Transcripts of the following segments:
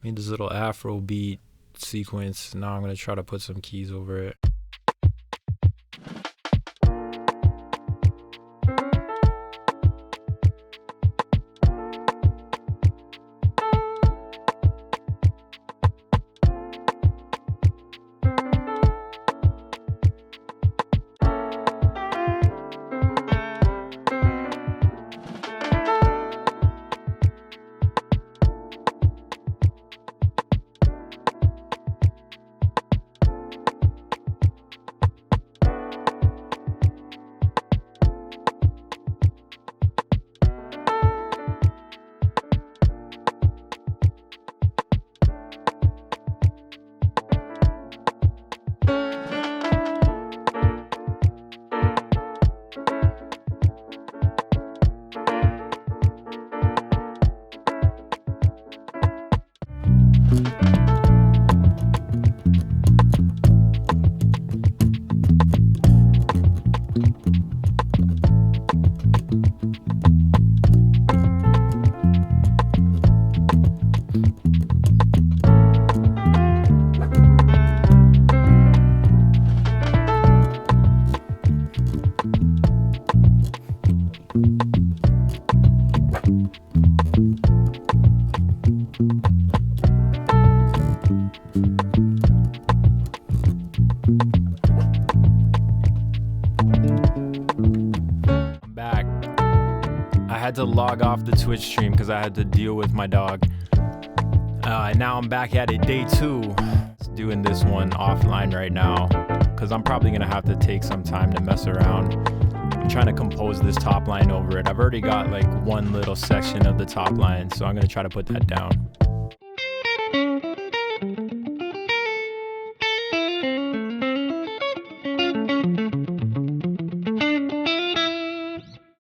Made this little Afro beat sequence. Now I'm gonna try to put some keys over it. I'm back. I had to log off the Twitch stream because I had to deal with my dog. And now I'm back at it, day 2. Doing this one offline right now because I'm probably gonna have to take some time to mess around. I'm trying to compose this top line over it. I've already got like one little section of the top line, so I'm gonna try to put that down.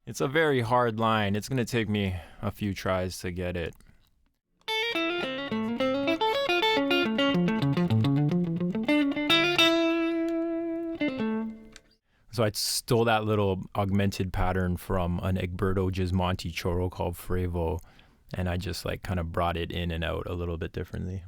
It's a very hard line. It's gonna take me a few tries to get it. So I stole that little augmented pattern from an Egberto Gismonti choro called Frevo, and I just like kind of brought it in and out a little bit differently.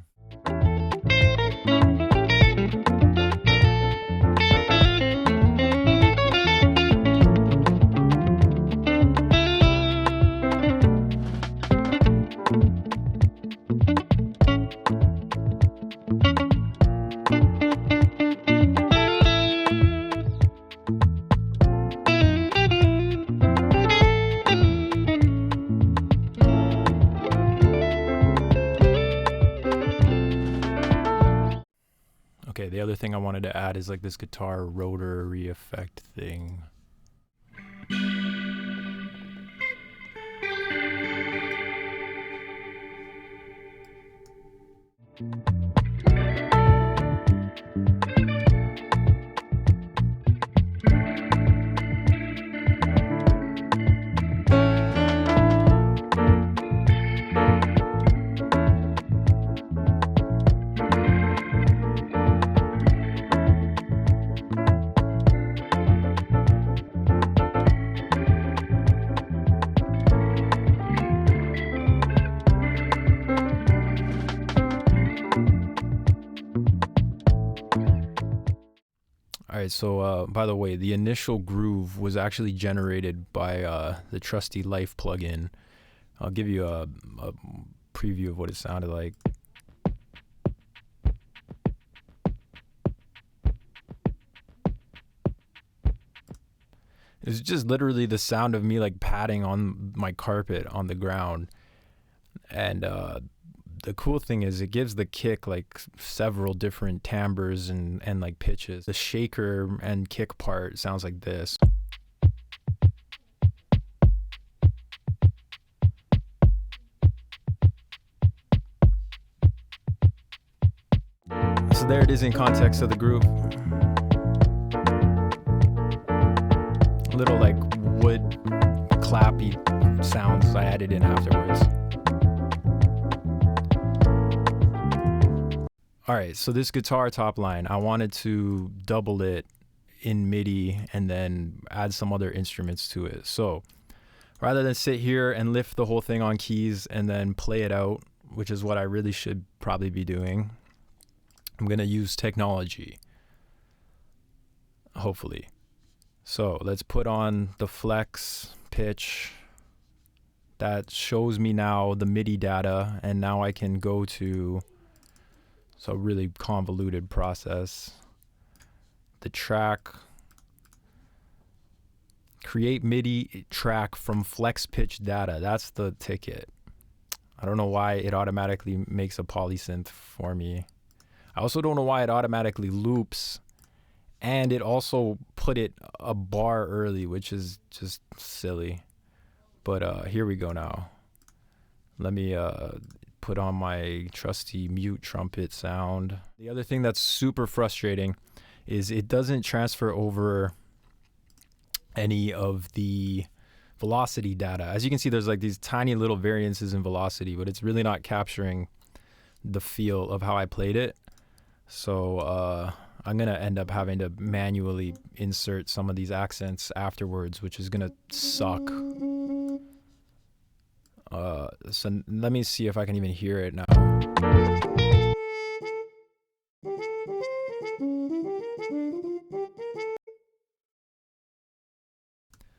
Okay, the other thing I wanted to add is like this guitar rotary effect thing. Alright, so by the way, the initial groove was actually generated by the trusty Life plugin. I'll give you a preview of what it sounded like. It's just literally the sound of me like patting on my carpet on the ground. And the cool thing is it gives the kick like several different timbres and like pitches. The shaker and kick part sounds like this. So there it is in context of the groove. Little like wood clappy sounds I added in afterwards. Alright, so this guitar top line, I wanted to double it in MIDI and then add some other instruments to it. So rather than sit here and lift the whole thing on keys and then play it out which is what I really should probably be doing. I'm gonna use technology, hopefully. So let's put on the flex pitch. That shows me now the MIDI data, and now I can go to, so really convoluted process, the track, create MIDI track from flex pitch data. That's the ticket. I don't know why it automatically makes a polysynth for me. I also don't know why it automatically loops, and it also put it a bar early, which is just silly. But here we go now. Let me put on my trusty mute trumpet sound. The other thing that's super frustrating is it doesn't transfer over any of the velocity data. As you can see, there's like these tiny little variances in velocity, but it's really not capturing the feel of how I played it. So I'm gonna end up having to manually insert some of these accents afterwards, which is gonna suck. So let me see if I can even hear it now.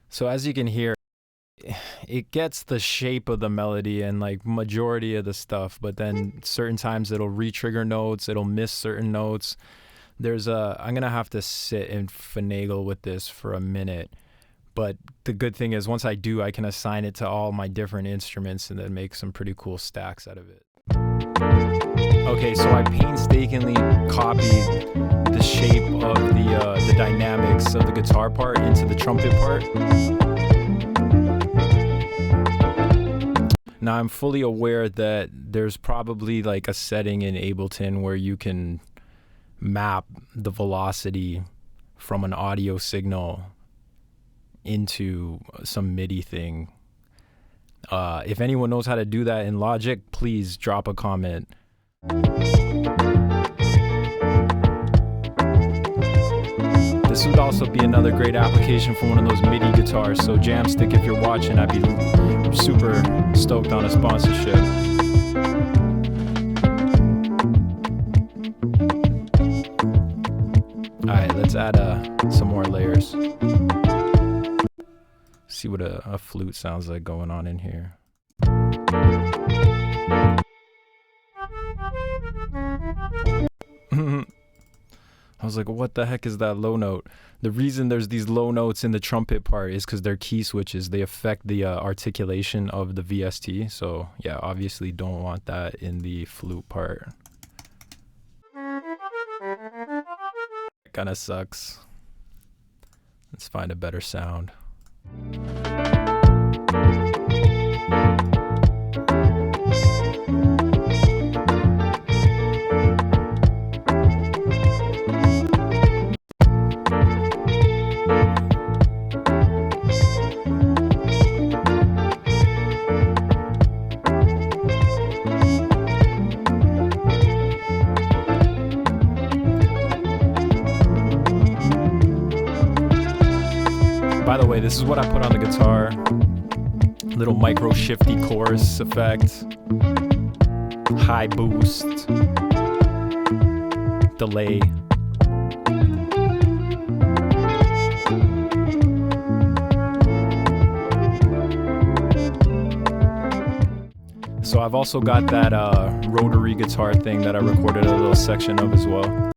So as you can hear, it gets the shape of the melody and like majority of the stuff, but then certain times it'll re-trigger notes, it'll miss certain notes. I'm gonna have to sit and finagle with this for a minute. But the good thing is once I do, I can assign it to all my different instruments and then make some pretty cool stacks out of it. Okay, so I painstakingly copied the shape of the dynamics of the guitar part into the trumpet part. Now I'm fully aware that there's probably like a setting in Ableton where you can map the velocity from an audio signal into some MIDI thing. If anyone knows how to do that in Logic, please drop a comment. This would also be another great application for one of those MIDI guitars. So Jamstick, if you're watching, I'd be super stoked on a sponsorship. All right, let's add some more layers. See what a flute sounds like going on in here. I was like, what the heck is that low note? The reason there's these low notes in the trumpet part is because they're key switches. They affect the articulation of the VST. So yeah, obviously don't want that in the flute part. Kind of sucks. Let's find a better sound. By the way, this is what I put on the guitar. Little micro shifty chorus effect. High boost. Delay. So I've also got that rotary guitar thing that I recorded a little section of as well.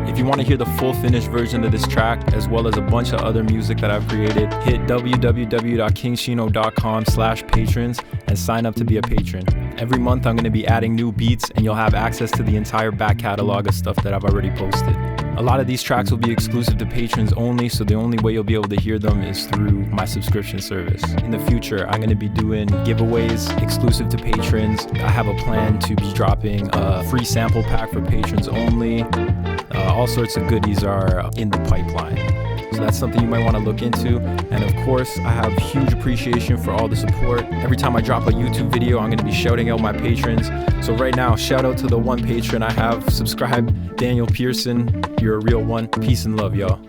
If you want to hear the full finished version of this track, as well as a bunch of other music that I've created, hit www.kingshino.com/patrons and sign up to be a patron. Every month I'm going to be adding new beats, and you'll have access to the entire back catalog of stuff that I've already posted. A lot of these tracks will be exclusive to patrons only, so the only way you'll be able to hear them is through my subscription service. In the future, I'm going to be doing giveaways exclusive to patrons. I have a plan to be dropping a free sample pack for patrons only. All sorts of goodies are in the pipeline. So that's something you might want to look into. And of course, I have huge appreciation for all the support. Every time I drop a YouTube video, I'm going to be shouting out my patrons. So right now, shout out to the one patron I have. Subscribe, Daniel Pearson. You're a real one. Peace and love, y'all.